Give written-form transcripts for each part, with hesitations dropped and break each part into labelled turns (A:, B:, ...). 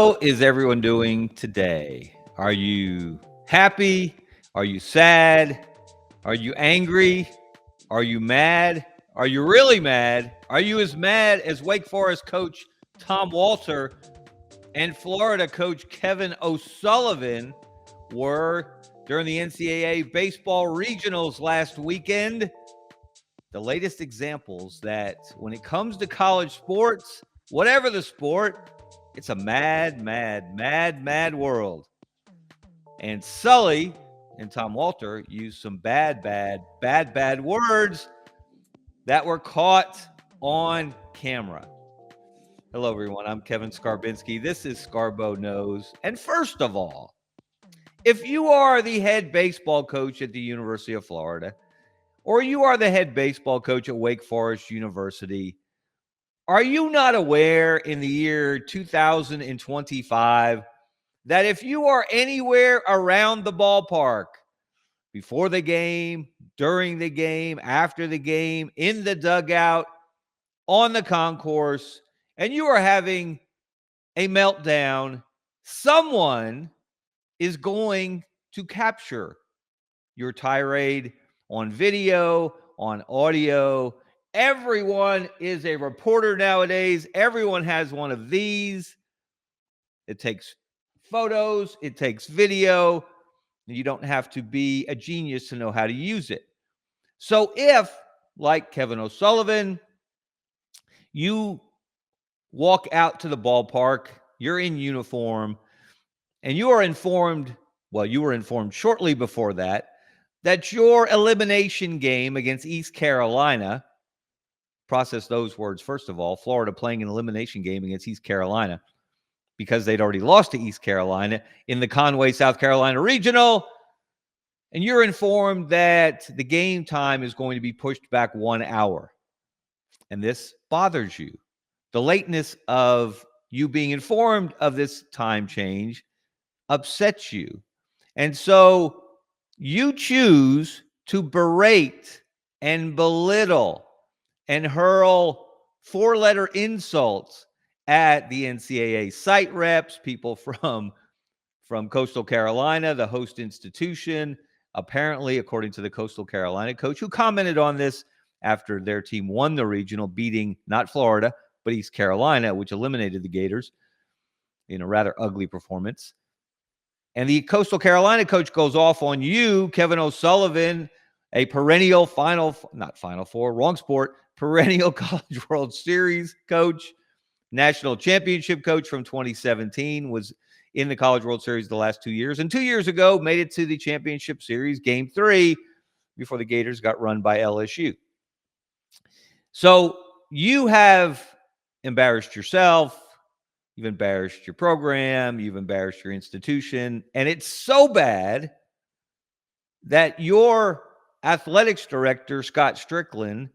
A: How is everyone doing today? Are you happy? Are you sad? Are you angry? Are you mad? Are you really mad? Are you as mad as Wake Forest coach Tom Walter and Florida coach Kevin O'Sullivan were during the NCAA baseball regionals last weekend? The latest examples that when it comes to college sports, whatever the sport, it's a mad, mad, mad, mad world. And Sully and Tom Walter used some bad words that were caught on camera. Hello, everyone. I'm Kevin Skarbinski. This is Scarbo Knows. And first of all, if you are the head baseball coach at the University of Florida, or you are the head baseball coach at Wake Forest University, are you not aware in the year 2025 that if you are anywhere around the ballpark, before the game, during the game, after the game, in the dugout, on the concourse, and you are having a meltdown, someone is going to capture your tirade on video, on audio. Everyone is a reporter nowadays. Everyone has one of these. It takes photos, it takes video. You don't have to be a genius to know how to use it. So if, like Kevin O'Sullivan, you walk out to the ballpark, you're in uniform, and you are informed, well, you were informed shortly before that your elimination game against East Carolina, process those words first of all, Florida playing an elimination game against East Carolina because they'd already lost to East Carolina in the Conway, South Carolina Regional, and you're informed that the game time is going to be pushed back 1 hour. And this bothers you. The lateness of you being informed of this time change upsets you. And so you choose to berate and belittle and hurl 4-letter insults at the NCAA site reps, people from Coastal Carolina, the host institution, apparently, according to the Coastal Carolina coach, who commented on this after their team won the regional, beating not Florida, but East Carolina, which eliminated the Gators in a rather ugly performance. And the Coastal Carolina coach goes off on you, Kevin O'Sullivan, a perennial perennial College World Series coach, national championship coach from 2017, was in the College World Series the last 2 years. And 2 years ago, made it to the championship series, game 3, before the Gators got run by LSU. So you have embarrassed yourself. You've embarrassed your program. You've embarrassed your institution. And it's so bad that your athletics director, Scott Strickland,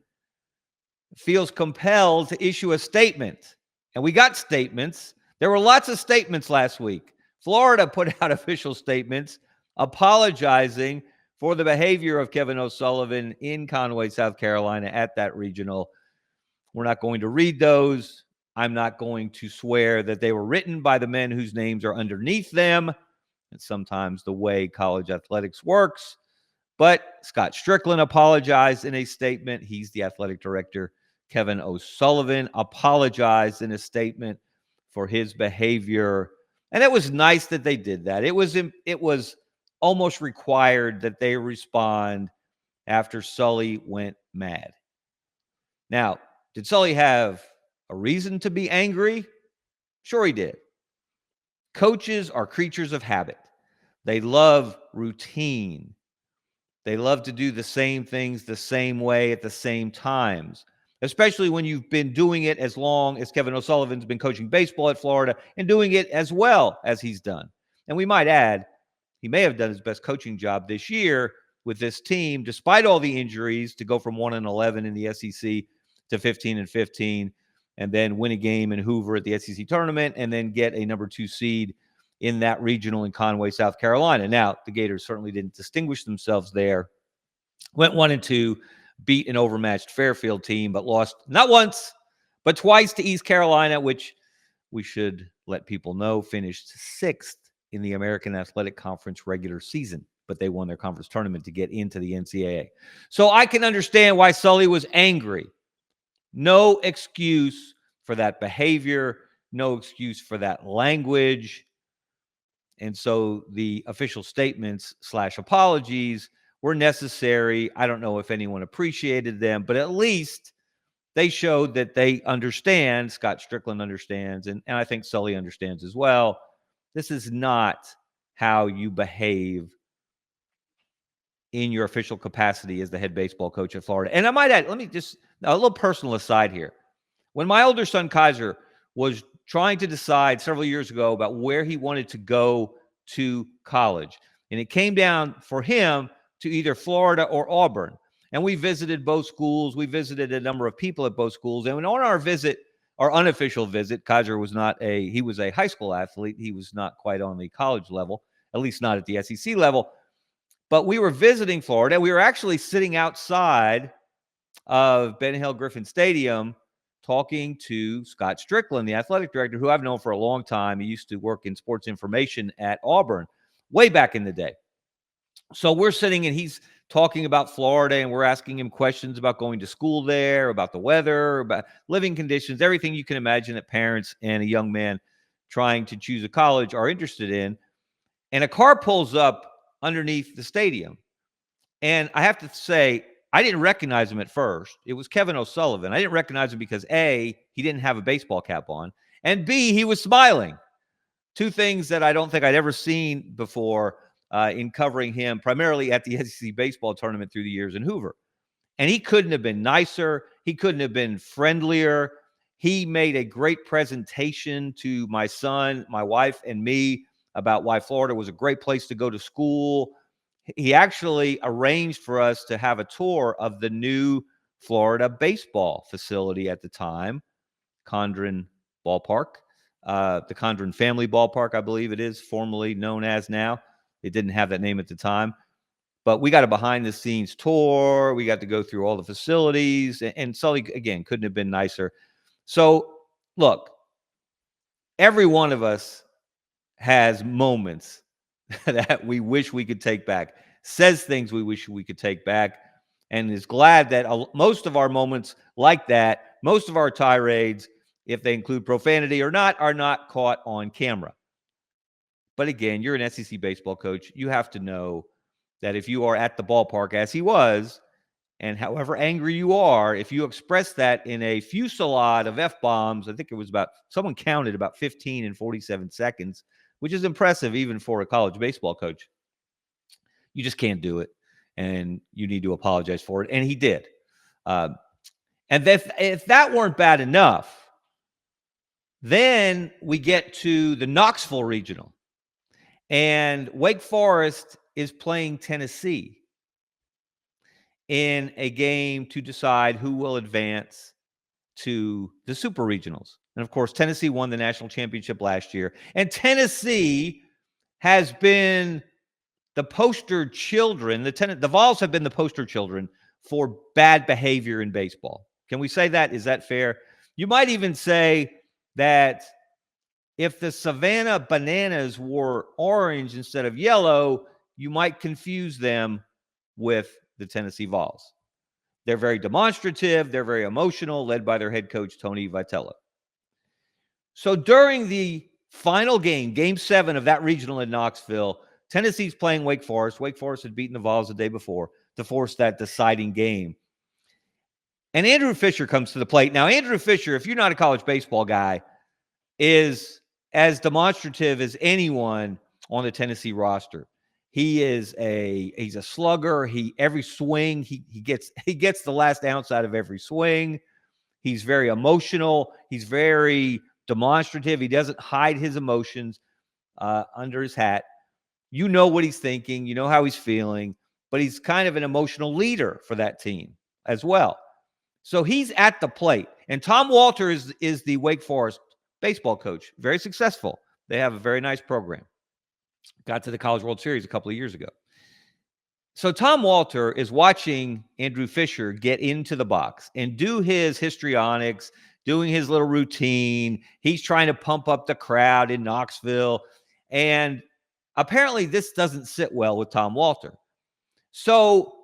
A: feels compelled to issue a statement. And we got statements. There were lots of statements last week. Florida put out official statements apologizing for the behavior of Kevin O'Sullivan in Conway, South Carolina at that regional. We're not going to read those. I'm not going to swear that they were written by the men whose names are underneath them. It's sometimes the way college athletics works. But Scott Strickland apologized in a statement. He's the athletic director. Kevin O'Sullivan apologized in a statement for his behavior. And it was nice that they did that. It was almost required that they respond after Sully went mad. Now, did Sully have a reason to be angry? Sure he did. Coaches are creatures of habit. They love routine. They love to do the same things the same way at the same times, especially when you've been doing it as long as Kevin O'Sullivan's been coaching baseball at Florida and doing it as well as he's done. And we might add, he may have done his best coaching job this year with this team, despite all the injuries, to go from 1-11 in the SEC to 15-15. And then win a game in Hoover at the SEC tournament, and then get a number 2 seed in that regional in Conway, South Carolina. Now, the Gators certainly didn't distinguish themselves there. Went 1-2, beat an overmatched Fairfield team, but lost not once, but twice to East Carolina, which we should let people know, finished 6th in the American Athletic Conference regular season, but they won their conference tournament to get into the NCAA. So I can understand why Sully was angry. No excuse for that behavior, no excuse for that language. And so the official statements / apologies were necessary. I don't know if anyone appreciated them, but at least they showed that they understand. Scott Strickland understands, and I think Sully understands as well. This is not how you behave in your official capacity as the head baseball coach of Florida. And I might add, let me just, a little personal aside here. When my older son, Kaiser, was trying to decide several years ago about where he wanted to go to college, and it came down for him to either Florida or Auburn. And we visited both schools. We visited a number of people at both schools. And on our visit, our unofficial visit, Kaiser was he was a high school athlete. He was not quite on the college level, at least not at the SEC level. But we were visiting Florida. We were actually sitting outside of Ben Hill Griffin Stadium talking to Scott Strickland, the athletic director, who I've known for a long time. He used to work in sports information at Auburn way back in the day. So we're sitting and he's talking about Florida, and we're asking him questions about going to school there, about the weather, about living conditions, everything you can imagine that parents and a young man trying to choose a college are interested in. And a car pulls up underneath the stadium. And I have to say, I didn't recognize him at first. It was Kevin O'Sullivan. I didn't recognize him because A, he didn't have a baseball cap on, and B, he was smiling. Two things that I don't think I'd ever seen before in covering him, primarily at the SEC baseball tournament through the years in Hoover. And he couldn't have been nicer. He couldn't have been friendlier. He made a great presentation to my son, my wife, and me about why Florida was a great place to go to school. He actually arranged for us to have a tour of the new Florida baseball facility at the time, Condren Ballpark, the Condren Family Ballpark, I believe it is formerly known as now. It didn't have that name at the time. But we got a behind-the-scenes tour. We got to go through all the facilities. And Sully, again, couldn't have been nicer. So, look, every one of us has moments that we wish we could take back, says things we wish we could take back, and is glad that most of our moments like that, most of our tirades, if they include profanity or not, are not caught on camera. But again, you're an SEC baseball coach. You have to know that if you are at the ballpark, as he was, and however angry you are, if you express that in a fusillade of F-bombs, I think it was someone counted about 15 and 47 seconds, which is impressive even for a college baseball coach. You just can't do it, and you need to apologize for it. And he did. And if that weren't bad enough, then we get to the Knoxville Regional. And Wake Forest is playing Tennessee in a game to decide who will advance to the Super Regionals. And of course, Tennessee won the national championship last year. And Tennessee has been the poster children. The Vols have been the poster children for bad behavior in baseball. Can we say that? Is that fair? You might even say that if the Savannah Bananas were orange instead of yellow, you might confuse them with the Tennessee Vols. They're very demonstrative. They're very emotional, led by their head coach, Tony Vitello. So during the final game, Game 7 of that regional in Knoxville, Tennessee's playing Wake Forest. Wake Forest had beaten the Vols the day before to force that deciding game. And Andrew Fisher comes to the plate. Now, Andrew Fisher, if you're not a college baseball guy, is as demonstrative as anyone on the Tennessee roster. He's a slugger. Every swing he gets the last ounce out of every swing. He's very emotional. He's very demonstrative. He doesn't hide his emotions under his hat. You know what he's thinking. You know how he's feeling. But he's kind of an emotional leader for that team as well. So he's at the plate. And Tom Walter is the Wake Forest baseball coach. Very successful. They have a very nice program. Got to the College World Series a couple of years ago. So Tom Walter is watching Andrew Fisher get into the box and do his histrionics, doing his little routine. He's trying to pump up the crowd in Knoxville. And apparently this doesn't sit well with Tom Walter. So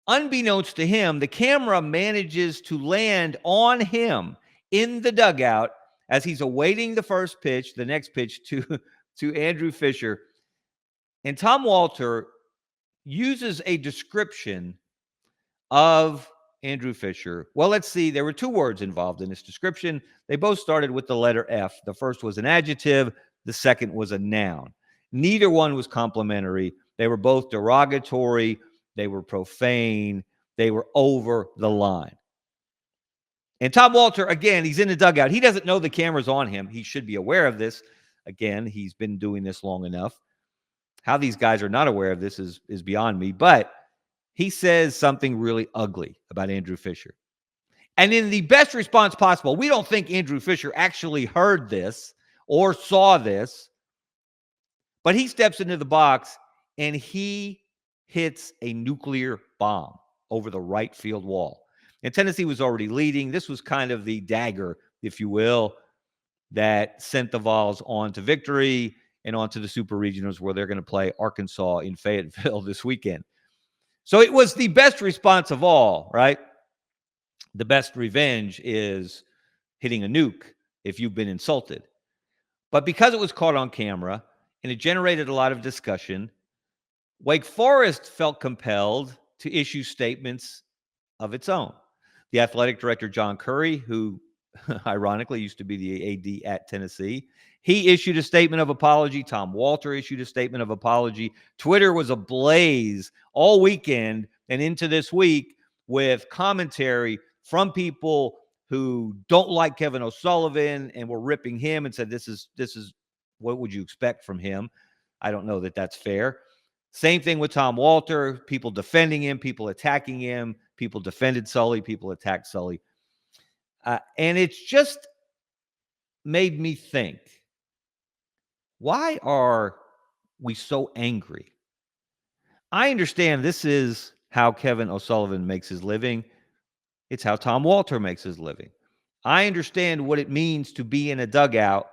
A: unbeknownst to him, the camera manages to land on him in the dugout as he's awaiting the first pitch, the next pitch to Andrew Fisher. And Tom Walter uses a description of Andrew Fisher. Well, let's see. There were two words involved in this description. They both started with the letter F. The first was an adjective. The second was a noun. Neither one was complimentary. They were both derogatory. They were profane. They were over the line. And Tom Walter, again, he's in the dugout. He doesn't know the camera's on him. He should be aware of this. Again, he's been doing this long enough. How these guys are not aware of this is beyond me. But he says something really ugly about Andrew Fisher. And in the best response possible, we don't think Andrew Fisher actually heard this or saw this. But he steps into the box and he hits a nuclear bomb over the right field wall. And Tennessee was already leading. This was kind of the dagger, if you will, that sent the Vols on to victory and on to the Super Regionals, where they're going to play Arkansas in Fayetteville this weekend. So it was the best response of all, right? The best revenge is hitting a nuke if you've been insulted. But because it was caught on camera and it generated a lot of discussion, Wake Forest felt compelled to issue statements of its own. The athletic director, John Curry, who ironically used to be the AD at Tennessee, he issued a statement of apology. Tom Walter issued a statement of apology. Twitter was ablaze all weekend and into this week with commentary from people who don't like Kevin O'Sullivan and were ripping him and said, this is what would you expect from him? I don't know that that's fair. Same thing with Tom Walter, people defending him, people attacking him, people defended Sully, people attacked Sully. And it's just made me think, why are we so angry? I understand this is how Kevin O'Sullivan makes his living. It's how Tom Walter makes his living. I understand what it means to be in a dugout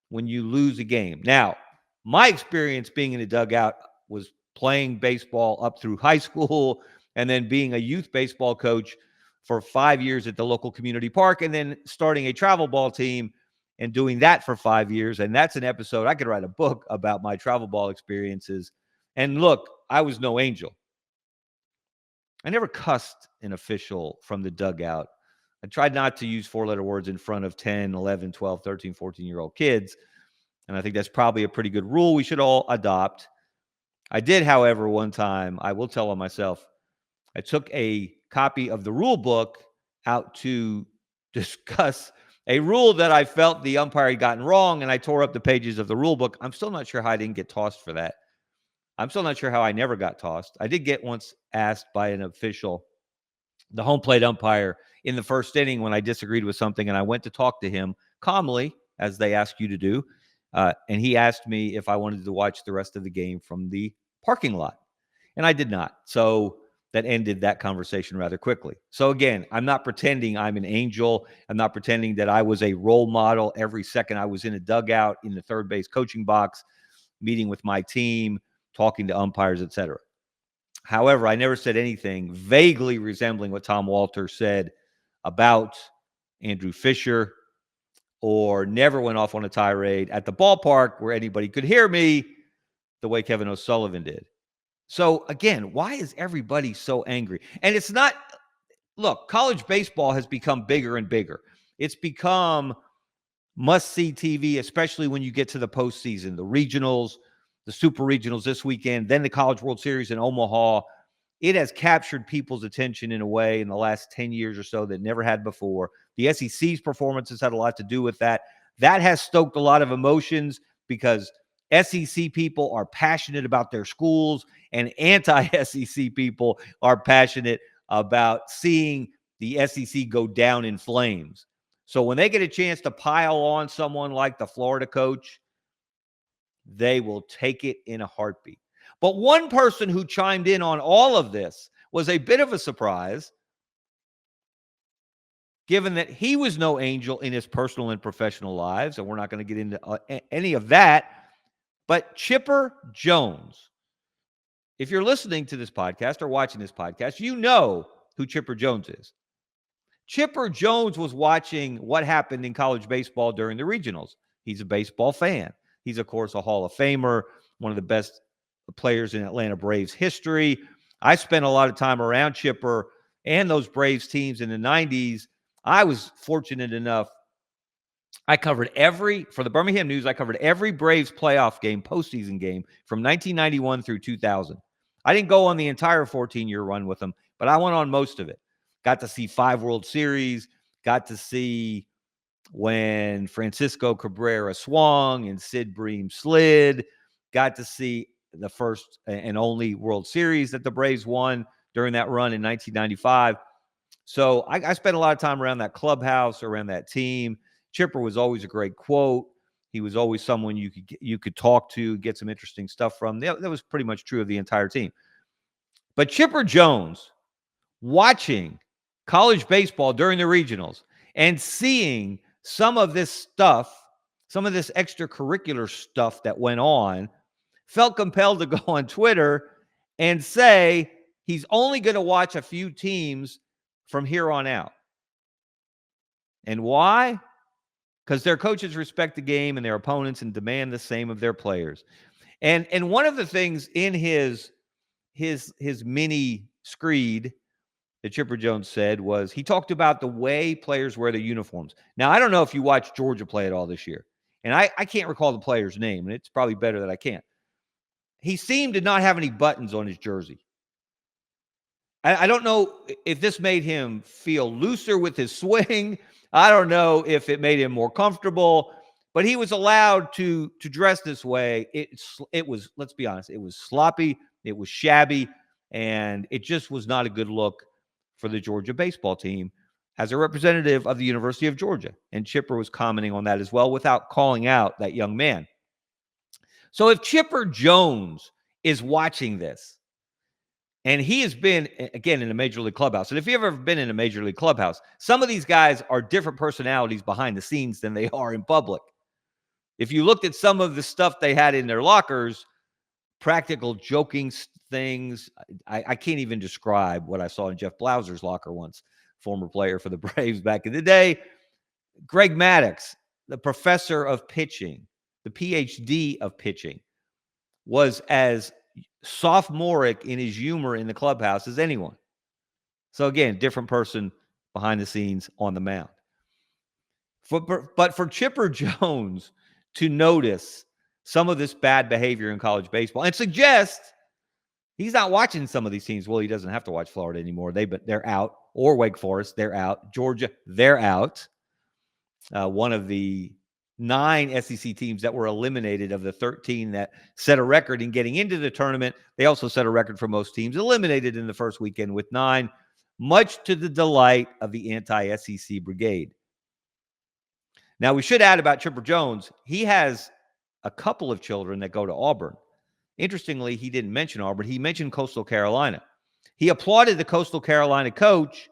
A: when you lose a game. Now, my experience being in a dugout was playing baseball up through high school and then being a youth baseball coach for 5 years at the local community park and then starting a travel ball team and doing that for 5 years. And that's an episode. I could write a book about my travel ball experiences. And look, I was no angel. I never cussed an official from the dugout. I tried not to use four-letter words in front of 10, 11, 12, 13, 14-year-old kids. And I think that's probably a pretty good rule we should all adopt. I did, however, one time, I will tell on myself, I took a copy of the rule book out to discuss a rule that I felt the umpire had gotten wrong, and I tore up the pages of the rule book. I'm still not sure how I didn't get tossed for that. I'm still not sure how I never got tossed. I did get once asked by an official, the home plate umpire, in the first inning when I disagreed with something, and I went to talk to him calmly, as they ask you to do. And he asked me if I wanted to watch the rest of the game from the parking lot. And I did not. So that ended that conversation rather quickly. So again, I'm not pretending I'm an angel. I'm not pretending that I was a role model every second I was in a dugout, in the third base coaching box, meeting with my team, talking to umpires, etc. However, I never said anything vaguely resembling what Tom Walter said about Andrew Fisher, or never went off on a tirade at the ballpark where anybody could hear me the way Kevin O'Sullivan did. So again, why is everybody so angry? And it's not, look, college baseball has become bigger and bigger. It's become must-see TV, especially when you get to the postseason, the regionals, the super regionals this weekend, then the College World Series in Omaha. It has captured people's attention in a way in the last 10 years or so that never had before. The SEC's performance has had a lot to do with that. That has stoked a lot of emotions because SEC people are passionate about their schools and anti-SEC people are passionate about seeing the SEC go down in flames. So when they get a chance to pile on someone like the Florida coach, they will take it in a heartbeat. But one person who chimed in on all of this was a bit of a surprise. given that he was no angel in his personal and professional lives, and we're not going to get into any of that. But Chipper Jones, if you're listening to this podcast or watching this podcast, you know who Chipper Jones is. Chipper Jones was watching what happened in college baseball during the regionals. He's a baseball fan. He's, of course, a Hall of Famer, one of the best players in Atlanta Braves history. I spent a lot of time around Chipper and those Braves teams in the 90s. I was fortunate enough. I covered for the Birmingham News, I covered every Braves playoff game, postseason game from 1991 through 2000. I didn't go on the entire 14-year run with them, but I went on most of it. Got to see 5 World Series, got to see when Francisco Cabrera swung and Sid Bream slid, got to see the first and only World Series that the Braves won during that run in 1995. So I spent a lot of time around that clubhouse, around that team. Chipper was always a great quote. He was always someone you could talk to, get some interesting stuff from. That was pretty much true of the entire team. But Chipper Jones, watching college baseball during the regionals and seeing some of this stuff, some of this extracurricular stuff that went on, felt compelled to go on Twitter and say he's only going to watch a few teams from here on out. And why? Because their coaches respect the game and their opponents and demand the same of their players. And one of the things in his mini screed that Chipper Jones said was he talked about the way players wear their uniforms. Now, I don't know if you watched Georgia play at all this year, and I can't recall the player's name, and it's probably better that I can't. He seemed to not have any buttons on his jersey. I don't know if this made him feel looser with his swing. I don't know if it made him more comfortable, but he was allowed to dress this way. It was, let's be honest, it was sloppy, it was shabby, and it just was not a good look for the Georgia baseball team as a representative of the University of Georgia. And Chipper was commenting on that as well without calling out that young man. So if Chipper Jones is watching this, and he has been, again, in a major league clubhouse. And if you've ever been in a major league clubhouse, some of these guys are different personalities behind the scenes than they are in public. If you looked at some of the stuff they had in their lockers, practical joking things, I can't even describe what I saw in Jeff Blauser's locker once, former player for the Braves back in the day. Greg Maddux, the professor of pitching, the PhD of pitching, was as sophomoric in his humor in the clubhouse as anyone. So again, different person behind the scenes on the mound. But for Chipper Jones to notice some of this bad behavior in college baseball and suggest he's not watching some of these teams. Well, he doesn't have to watch Florida anymore. They're out. Or Wake Forest, they're out. Georgia, they're out. One of the 9 SEC teams that were eliminated of the 13 that set a record in getting into the tournament. They also set a record for most teams eliminated in the first weekend with 9, much to the delight of the anti-SEC brigade. Now, we should add about Chipper Jones, he has a couple of children that go to Auburn. Interestingly, he didn't mention Auburn. He mentioned Coastal Carolina. He applauded the Coastal Carolina coach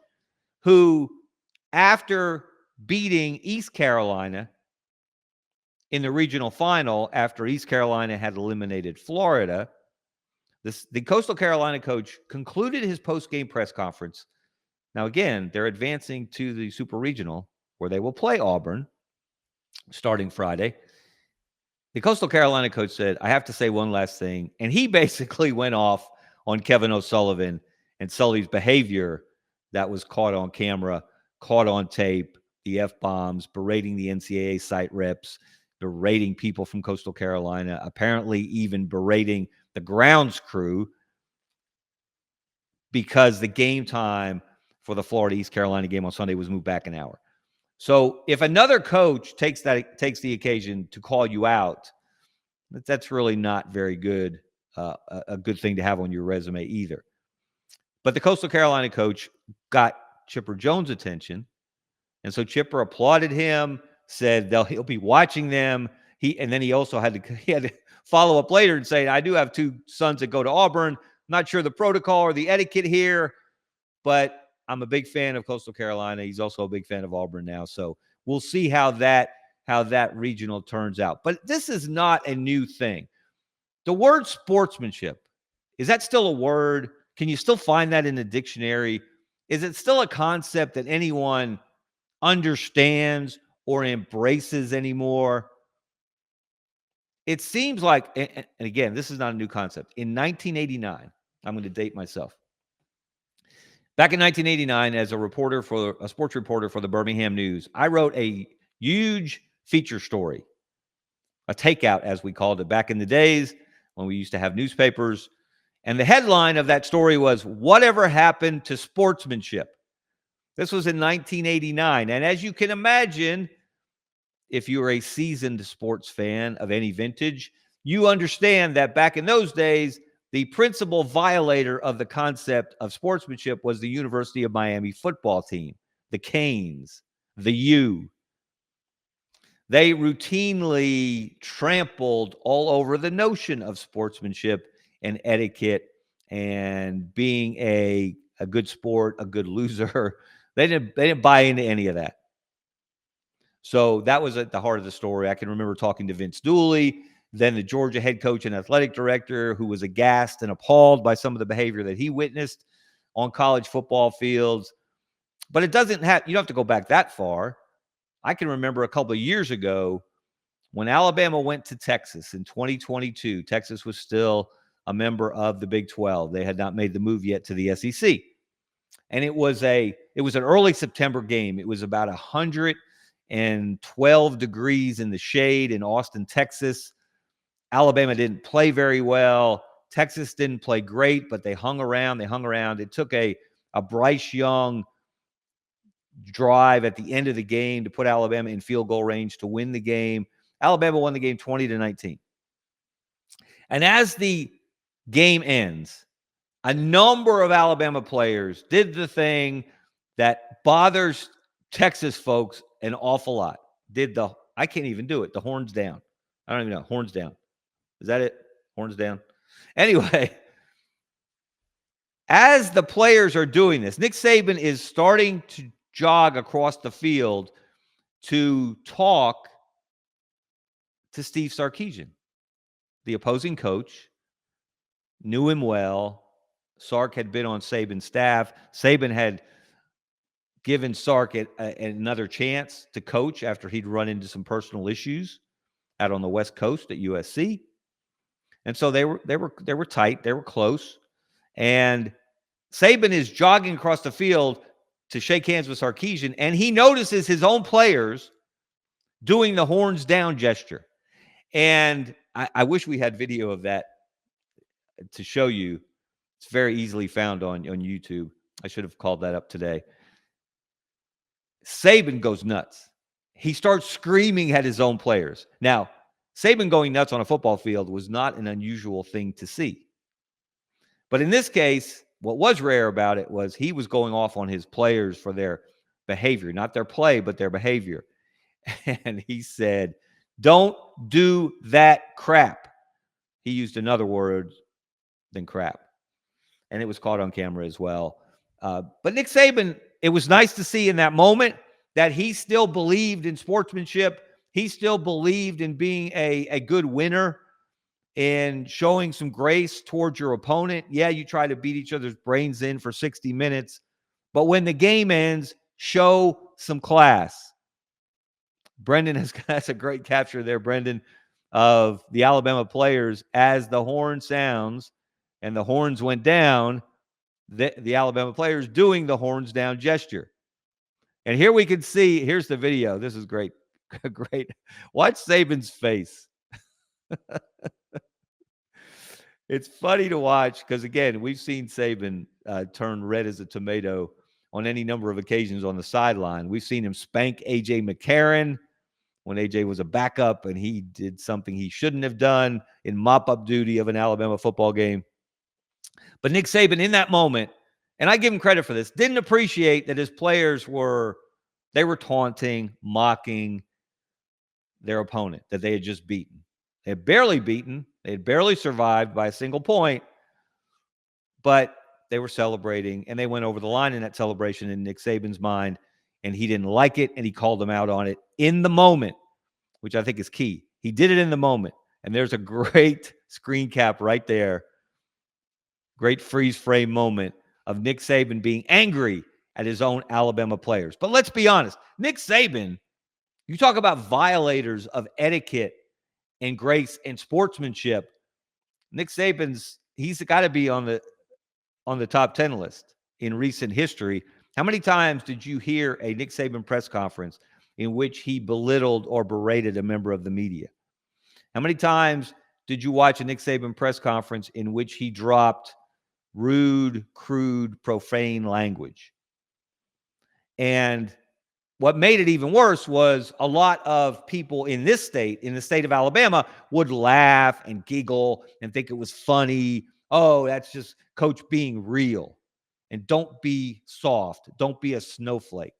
A: who, after beating East Carolina in the regional final after East Carolina had eliminated Florida, the Coastal Carolina coach concluded his post-game press conference. Now, again, they're advancing to the Super Regional where they will play Auburn starting Friday. The Coastal Carolina coach said, I have to say one last thing. And he basically went off on Kevin O'Sullivan and Sully's behavior that was caught on camera, caught on tape, the F-bombs, berating the NCAA site reps, berating people from Coastal Carolina, apparently even berating the grounds crew because the game time for the Florida East Carolina game on Sunday was moved back an hour. So if another coach takes the occasion to call you out, that's really not very good, a good thing to have on your resume either. But the Coastal Carolina coach got Chipper Jones' attention, and so Chipper applauded him, said he'll be watching them. And then he also had to follow up later and say, I do have 2 sons that go to Auburn. I'm not sure the protocol or the etiquette here, but I'm a big fan of Coastal Carolina. He's also a big fan of Auburn now. So we'll see how that regional turns out. But this is not a new thing. The word sportsmanship, is that still a word? Can you still find that in the dictionary? Is it still a concept that anyone understands or embraces anymore? It seems like, and again, this is not a new concept. In 1989, I'm going to date myself. Back in 1989, as a sports reporter for the Birmingham News, I wrote a huge feature story, a takeout, as we called it back in the days when we used to have newspapers. And the headline of that story was, "Whatever Happened to Sportsmanship?" This was in 1989. And as you can imagine, if you're a seasoned sports fan of any vintage, you understand that back in those days, the principal violator of the concept of sportsmanship was the University of Miami football team, the Canes, the U. They routinely trampled all over the notion of sportsmanship and etiquette and being a good sport, a good loser. They didn't buy into any of that. So that was at the heart of the story. I can remember talking to Vince Dooley, then the Georgia head coach and athletic director, who was aghast and appalled by some of the behavior that he witnessed on college football fields. But you don't have to go back that far. I can remember a couple of years ago when Alabama went to Texas in 2022. Texas was still a member of the Big 12. They had not made the move yet to the SEC. And it was an early September game. It was about 112 degrees in the shade in Austin, Texas. Alabama didn't play very well. Texas didn't play great, but they hung around. It took a Bryce Young drive at the end of the game to put Alabama in field goal range to win the game. Alabama won the game 20-19. And as the game ends, a number of Alabama players did the thing that bothers Texas folks an awful lot. I can't even do it. The horns down. I don't even know. Horns down. Is that it? Horns down. Anyway, as the players are doing this, Nick Saban is starting to jog across the field to talk to Steve Sarkisian, the opposing coach. Knew him well. Sark had been on Saban's staff. Saban had given Sark another chance to coach after he'd run into some personal issues out on the West Coast at USC. And so they were tight. They were close. And Saban is jogging across the field to shake hands with Sarkisian, and he notices his own players doing the horns down gesture. And I wish we had video of that to show you. It's very easily found on YouTube. I should have called that up today. Saban goes nuts. He starts screaming at his own players. Now, Saban going nuts on a football field was not an unusual thing to see. But in this case, what was rare about it was he was going off on his players for their behavior, not their play, but their behavior. And he said, "Don't do that crap." He used another word than crap. And it was caught on camera as well. But Nick Saban, it was nice to see in that moment that he still believed in sportsmanship. He still believed in being a good winner and showing some grace towards your opponent. Yeah, you try to beat each other's brains in for 60 minutes. But when the game ends, show some class. Brendan has a great capture there, Brendan, of the Alabama players as the horn sounds and the horns went down, the Alabama players doing the horns down gesture. And here we can see, here's the video. This is great. Great. Watch Saban's face. It's funny to watch because, again, we've seen Saban turn red as a tomato on any number of occasions on the sideline. We've seen him spank A.J. McCarron when A.J. was a backup and he did something he shouldn't have done in mop-up duty of an Alabama football game. But Nick Saban, in that moment, and I give him credit for this, didn't appreciate that his players were taunting, mocking their opponent that they had just beaten. They had barely beaten. They had barely survived by a single point. But they were celebrating, and they went over the line in that celebration in Nick Saban's mind, and he didn't like it, and he called them out on it in the moment, which I think is key. He did it in the moment, and there's a great screen cap right there, great freeze frame moment of Nick Saban being angry at his own Alabama players. But let's be honest, Nick Saban, you talk about violators of etiquette and grace and sportsmanship. Nick Saban's, he's got to be on the top 10 list in recent history. How many times did you hear a Nick Saban press conference in which he belittled or berated a member of the media? How many times did you watch a Nick Saban press conference in which he dropped rude, crude, profane language? And what made it even worse was a lot of people in this state, in the state of Alabama, would laugh and giggle and think it was funny. Oh, that's just coach being real. And don't be soft. Don't be a snowflake.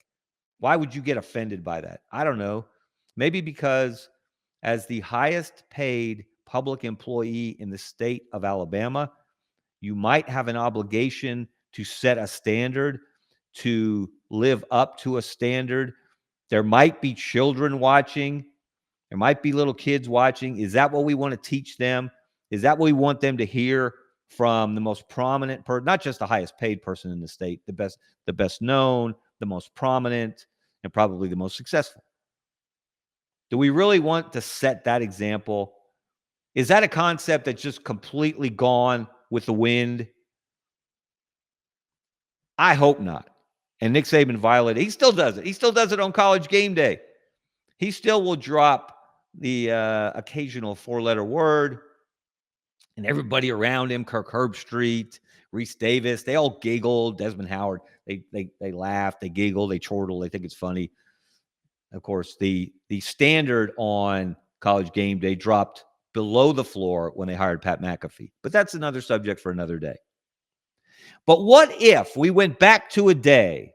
A: Why would you get offended by that? I don't know. Maybe because as the highest paid public employee in the state of Alabama, you might have an obligation to set a standard, to live up to a standard. There might be children watching. There might be little kids watching. Is that what we want to teach them? Is that what we want them to hear from the most prominent person, not just the highest paid person in the state, the best known, the most prominent, and probably the most successful? Do we really want to set that example? Is that a concept that's just completely gone with the wind? I hope not. And Nick Saban violated. He still does it. He still does it on College Game Day. He still will drop the occasional four-letter word, and everybody around him, Kirk Herbstreit, Reese Davis, they all giggle. Desmond Howard, they laugh, they giggle, they chortle, they think it's funny. Of course, the standard on College Game Day dropped below the floor when they hired Pat McAfee. But that's another subject for another day. But what if we went back to a day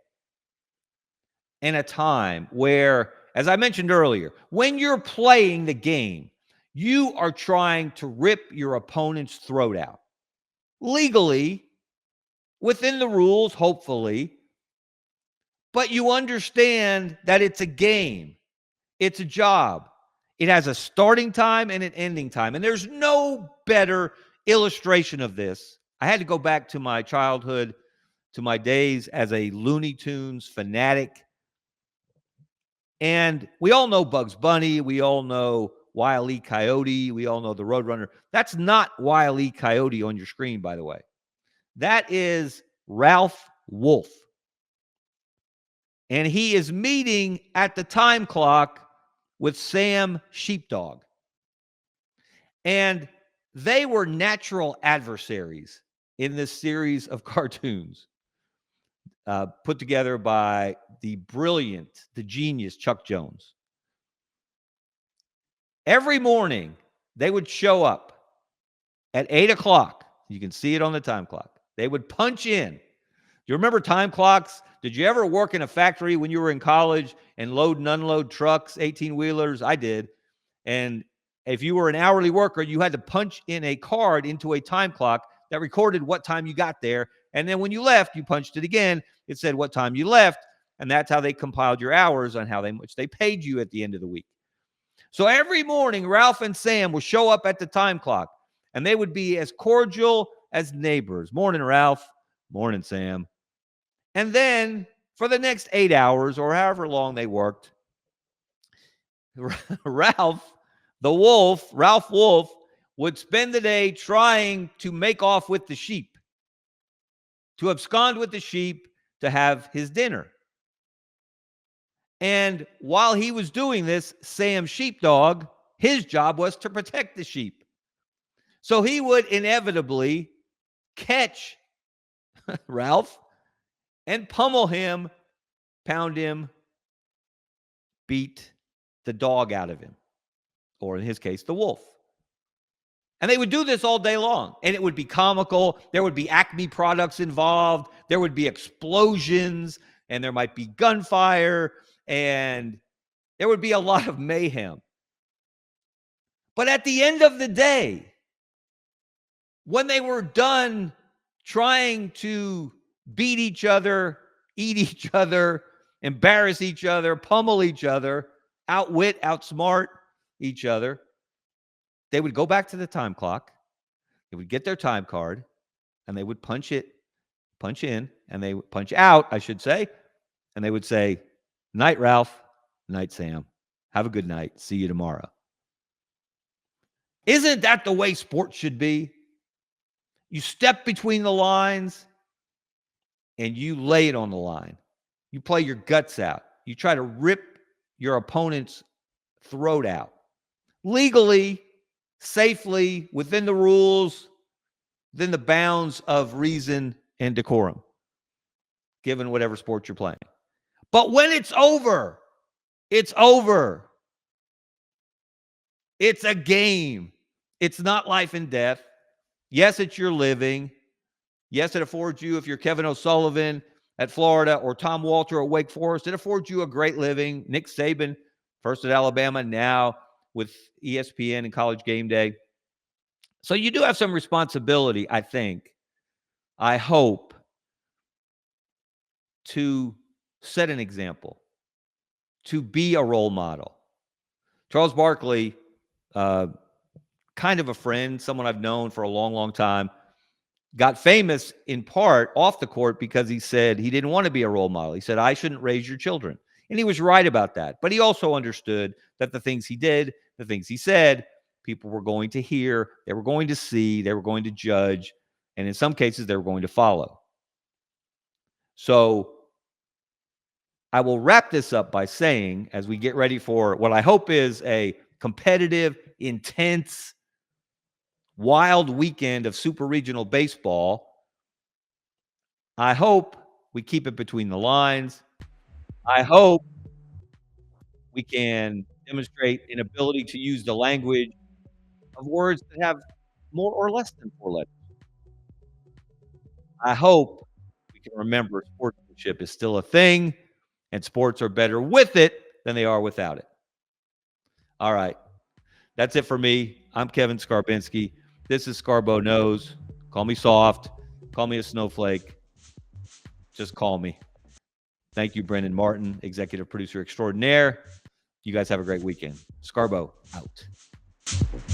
A: and a time where, as I mentioned earlier, when you're playing the game, you are trying to rip your opponent's throat out legally, within the rules, hopefully, but you understand that it's a game, it's a job. It has a starting time and an ending time, and there's no better illustration of this. I had to go back to my childhood, to my days as a Looney Tunes fanatic. And we all know Bugs Bunny. We all know Wile E. Coyote. We all know the Roadrunner. That's not Wile E. Coyote on your screen, by the way. That is Ralph Wolf. And he is meeting at the time clock with Sam Sheepdog. And they were natural adversaries in this series of cartoons put together by the brilliant, the genius Chuck Jones. Every morning, they would show up at 8 o'clock. You can see it on the time clock. They would punch in. Do you remember time clocks? Did you ever work in a factory when you were in college and load and unload trucks, 18-wheelers? I did. And if you were an hourly worker, you had to punch in a card into a time clock that recorded what time you got there. And then when you left, you punched it again. It said what time you left. And that's how they compiled your hours on how much they paid you at the end of the week. So every morning, Ralph and Sam would show up at the time clock, and they would be as cordial as neighbors. Morning, Ralph. Morning, Sam. And then for the next 8 hours or however long they worked, Ralph Wolf, would spend the day trying to make off with the sheep, to abscond with the sheep, to have his dinner. And while he was doing this, Sam Sheepdog, his job was to protect the sheep. So he would inevitably catch Ralph and pummel him, pound him, beat the dog out of him, or in his case, the wolf. And they would do this all day long, and it would be comical. There would be Acme products involved. There would be explosions, and there might be gunfire, and there would be a lot of mayhem. But at the end of the day, when they were done trying to beat each other, eat each other, embarrass each other, pummel each other, outwit, outsmart each other, they would go back to the time clock. They would get their time card and they would punch in, and they would punch out, I should say. And they would say, "Night, Ralph. Night, Sam. Have a good night. See you tomorrow." Isn't that the way sports should be? You step between the lines and you lay it on the line. You play your guts out. You try to rip your opponent's throat out. Legally, safely, within the rules, within the bounds of reason and decorum, given whatever sport you're playing. But when it's over, it's over. It's a game. It's not life and death. Yes, it's your living. Yes, it affords you, if you're Kevin O'Sullivan at Florida or Tom Walter at Wake Forest, it affords you a great living. Nick Saban, first at Alabama, now with ESPN and College Game Day. So you do have some responsibility, I think, I hope, to set an example, to be a role model. Charles Barkley, kind of a friend, someone I've known for a long, long time, got famous in part off the court because he said he didn't want to be a role model. He said, "I shouldn't raise your children." And he was right about that. But he also understood that the things he did, the things he said, people were going to hear, they were going to see, they were going to judge, and in some cases, they were going to follow. So I will wrap this up by saying, as we get ready for what I hope is a competitive, intense, wild weekend of super regional baseball, I hope we keep it between the lines. I hope we can demonstrate an ability to use the language of words that have more or less than 4 letters. I hope we can remember sportsmanship is still a thing, and sports are better with it than they are without it. All right. That's it for me. I'm Kevin Skarbinski. This is Scarbo Knows. Call me soft. Call me a snowflake. Just call me. Thank you, Brendan Martin, executive producer extraordinaire. You guys have a great weekend. Scarbo out.